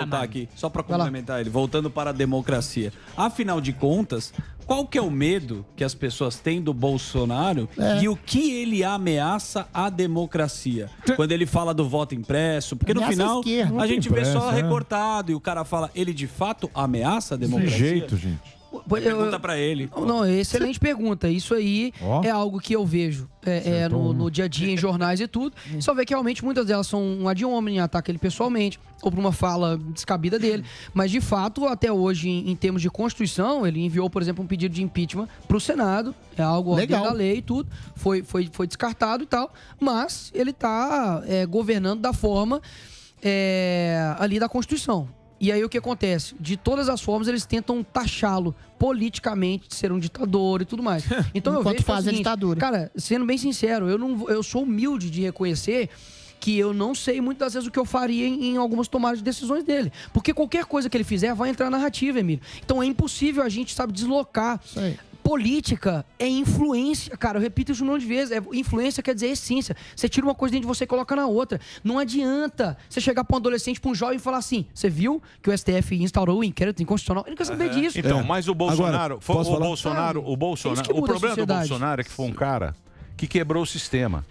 voltar aqui, só para complementar ele, voltando para a democracia. Afinal de contas, qual que é o medo que as pessoas têm do Bolsonaro e o que ele ameaça à democracia? Quando ele fala do voto impresso, porque no final a gente vê só recortado e o cara fala, ele de fato ameaça a democracia? Sem jeito, gente. Pergunta pra ele. Não, excelente pergunta. Isso aí é algo que eu vejo no dia a dia, em jornais e tudo. Só vê que realmente muitas delas são um ad hominem, ataca ele pessoalmente, ou por uma fala descabida dele. Mas, de fato, até hoje, em termos de Constituição, ele enviou, por exemplo, um pedido de impeachment pro Senado. É algo dentro da lei e tudo. Foi descartado e tal. Mas ele tá governando da forma ali da Constituição. E aí o que acontece? De todas as formas, eles tentam taxá-lo politicamente de ser um ditador e tudo mais. Então eu vejo faz a ditadura. Cara, sendo bem sincero, eu sou humilde de reconhecer que eu não sei muitas vezes o que eu faria em algumas tomadas de decisões dele. Porque qualquer coisa que ele fizer vai entrar na narrativa, Emílio. Então é impossível a gente, deslocar. Isso aí. Política é influência, cara. Eu repito isso um monte de vezes. Influência quer dizer essência. Você tira uma coisa dentro de você e coloca na outra. Não adianta você chegar para um adolescente, para um jovem e falar assim: você viu que o STF instaurou o inquérito inconstitucional? Ele não quer saber disso. Então, mas o Bolsonaro... Agora, o problema do Bolsonaro é que foi um cara que quebrou o sistema.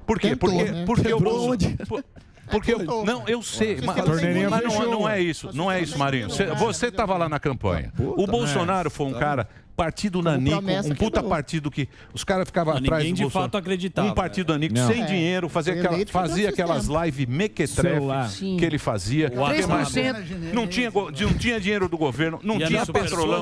Por quê? Tentou, Porque, né? porque o Quebrou Bolsonaro... Porque não, eu sei, mas não é isso, Marinho. Você estava lá na campanha. O Bolsonaro foi um cara, partido nanico, um puta partido que os caras ficavam atrás do Ninguém de Bolsonaro. fato acreditava. Um partido nanico, sem dinheiro, fazia aquelas lives mequetrefe que ele fazia. Não tinha dinheiro do governo, não tinha petrolão.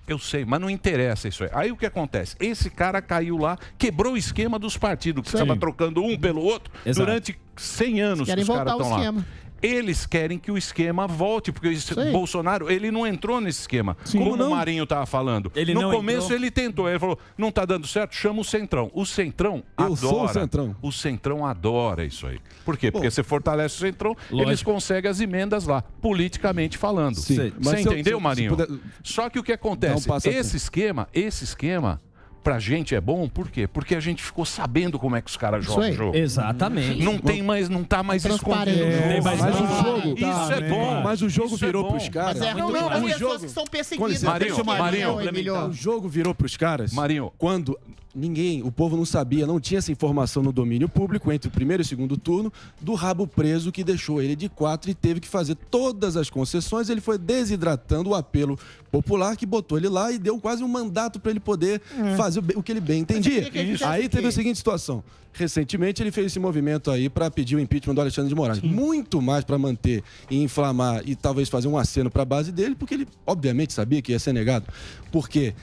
Eu sei, mas não interessa isso aí. Aí o que acontece? Esse cara caiu lá, quebrou o esquema dos partidos, que estava trocando um pelo outro durante 100 anos que os caras estão lá. Eles querem que o esquema volte, porque o Bolsonaro, ele não entrou nesse esquema. Como o Marinho estava falando. No começo ele tentou, ele falou, não está dando certo, chama o Centrão. O Centrão adora. O Centrão adora isso aí. Por quê? Porque você fortalece o Centrão, eles conseguem as emendas lá, politicamente falando. Você entendeu, Marinho? Só que o que acontece? Esse esquema... Pra gente é bom, por quê? Porque a gente ficou sabendo como é que os caras jogam o jogo. Exatamente. Não tá mais escondido. Mas o jogo... Isso é bom. Mas o jogo virou pros caras... Mas as pessoas que são perseguidas. Marinho, o jogo virou pros caras... Marinho. Quando o povo não sabia, não tinha essa informação no domínio público, entre o primeiro e o segundo turno, do rabo preso que deixou ele de 4 e teve que fazer todas as concessões. Ele foi desidratando o apelo popular que botou ele lá e deu quase um mandato para ele poder fazer o que ele bem entendia. Aí teve a seguinte situação. Recentemente ele fez esse movimento aí para pedir o impeachment do Alexandre de Moraes. Muito mais para manter e inflamar e talvez fazer um aceno para a base dele, porque ele obviamente sabia que ia ser negado. Por quê?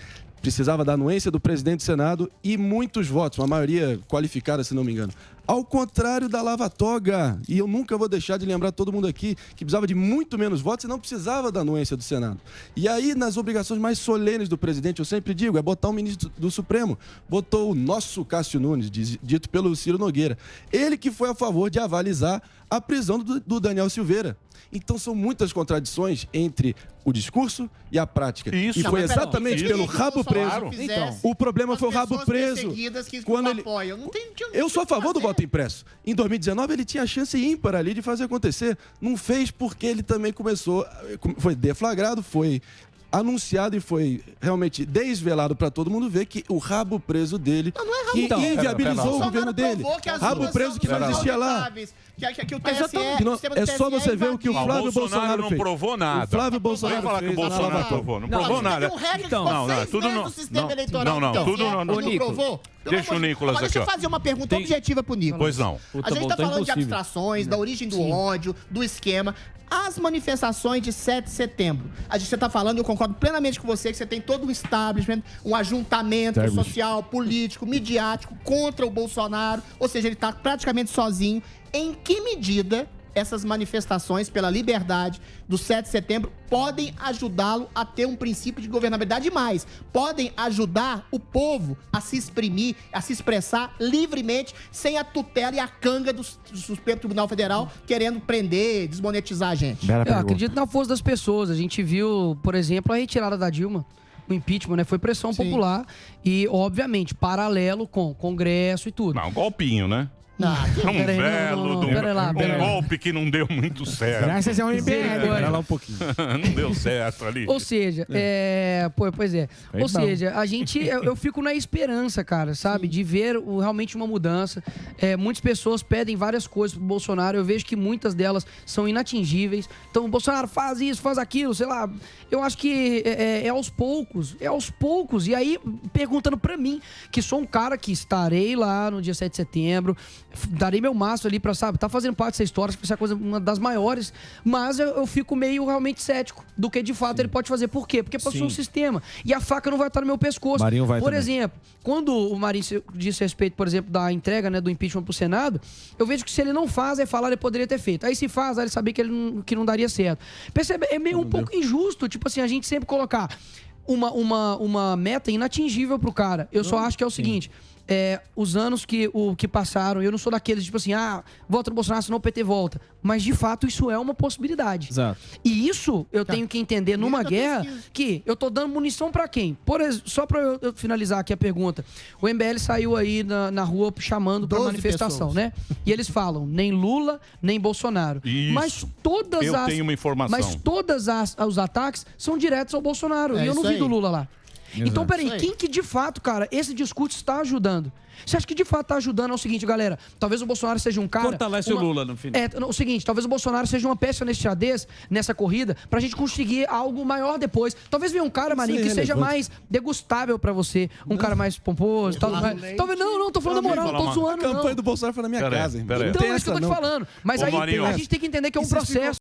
Precisava da anuência do presidente do Senado e muitos votos, uma maioria qualificada, se não me engano. Ao contrário da Lava Toga, e eu nunca vou deixar de lembrar todo mundo aqui que precisava de muito menos votos e não precisava da anuência do Senado. E aí, nas obrigações mais solenes do presidente, eu sempre digo, é botar um ministro do Supremo. Botou o nosso Cássio Nunes, dito pelo Ciro Nogueira. Ele que foi a favor de avalizar a prisão do Daniel Silveira. Então são muitas contradições entre o discurso e a prática. Isso. E foi exatamente pelo rabo preso. Então, o problema foi o rabo preso. Quando ele... Eu sou a favor do voto impresso. Em 2019 ele tinha a chance ímpar ali de fazer acontecer. Não fez porque ele também começou, foi deflagrado, foi anunciado e foi realmente desvelado para todo mundo ver que o rabo preso dele que inviabilizou o governo dele. Rabo preso que não existia lá. Que o TSE, é só você ver o que o Flávio Bolsonaro não provou nada. O Flávio Bolsonaro falar que o Bolsonaro provou. Não provou nada. Deixa o Nicolas aqui. Deixa eu fazer uma pergunta objetiva pro Nicolas. Pois não. A gente tá falando de abstrações, da origem do ódio, do esquema. As manifestações de 7 de setembro. Você tá falando, eu concordo plenamente com você, que você tem todo um establishment, um ajuntamento social, político, midiático contra o Bolsonaro. Ou seja, ele tá praticamente sozinho. Em que medida essas manifestações pela liberdade do 7 de setembro podem ajudá-lo a ter um princípio de governabilidade e mais, podem ajudar o povo a se exprimir, a se expressar livremente, sem a tutela e a canga do Supremo Tribunal Federal querendo prender, desmonetizar a gente? Eu acredito na força das pessoas. A gente viu, por exemplo, a retirada da Dilma. O impeachment, né? Foi pressão popular e, obviamente, paralelo com o Congresso e tudo. Não, golpinho, né? Um belo golpe que não deu muito certo. Graças ao MBL. Espera lá um pouquinho. Não deu certo ali. Ou seja, pois é. Ou seja, a gente, eu fico na esperança, cara, sabe? De ver realmente uma mudança. Muitas pessoas pedem várias coisas pro Bolsonaro. Eu vejo que muitas delas são inatingíveis. Então, o Bolsonaro faz isso, faz aquilo, sei lá. Eu acho que é aos poucos. É aos poucos. E aí, perguntando pra mim, que sou um cara que estarei lá no dia 7 de setembro, darei meu máximo ali pra, sabe, tá fazendo parte dessa história, acho que vai ser uma das maiores, mas eu fico meio realmente cético do que de fato ele pode fazer. Por quê? Porque passou um sistema e a faca não vai estar no meu pescoço. Marinho vai por também. exemplo, quando o Marinho disse a respeito, por exemplo, da entrega, né, do impeachment pro Senado, eu vejo que se ele não faz, aí falar ele poderia ter feito. Aí se faz, aí ele sabia que não daria certo. Percebe? É meio um pouco injusto, tipo assim, a gente sempre colocar uma meta inatingível pro cara. Eu só acho que é o seguinte... os anos que passaram, eu não sou daqueles, tipo assim, volta no Bolsonaro, senão o PT volta. Mas, de fato, isso é uma possibilidade. Exato. E isso eu tenho que entender numa guerra que eu tô dando munição pra quem? Por exemplo, só pra eu finalizar aqui a pergunta. O MBL saiu aí na rua chamando pra manifestação, né? E eles falam, nem Lula, nem Bolsonaro. Isso. Mas tenho uma informação. Mas todos os ataques são diretos ao Bolsonaro. E eu não vi do Lula lá. Exato. Então, peraí, quem que de fato, cara, esse discurso está ajudando? Você acha que de fato está ajudando? É o seguinte, galera, talvez o Bolsonaro seja um cara... Fortalece o Lula no final. O seguinte, talvez o Bolsonaro seja uma peça nesse xadrez, nessa corrida, pra gente conseguir algo maior depois. Talvez venha um cara, Marinho, que seja mais degustável pra você, um cara mais pomposo, talvez não, tô falando da moral, não tô zoando, A campanha do Bolsonaro foi na minha casa, irmão. Então, é isso que eu tô te falando. Mas aí a gente tem que entender que é um processo.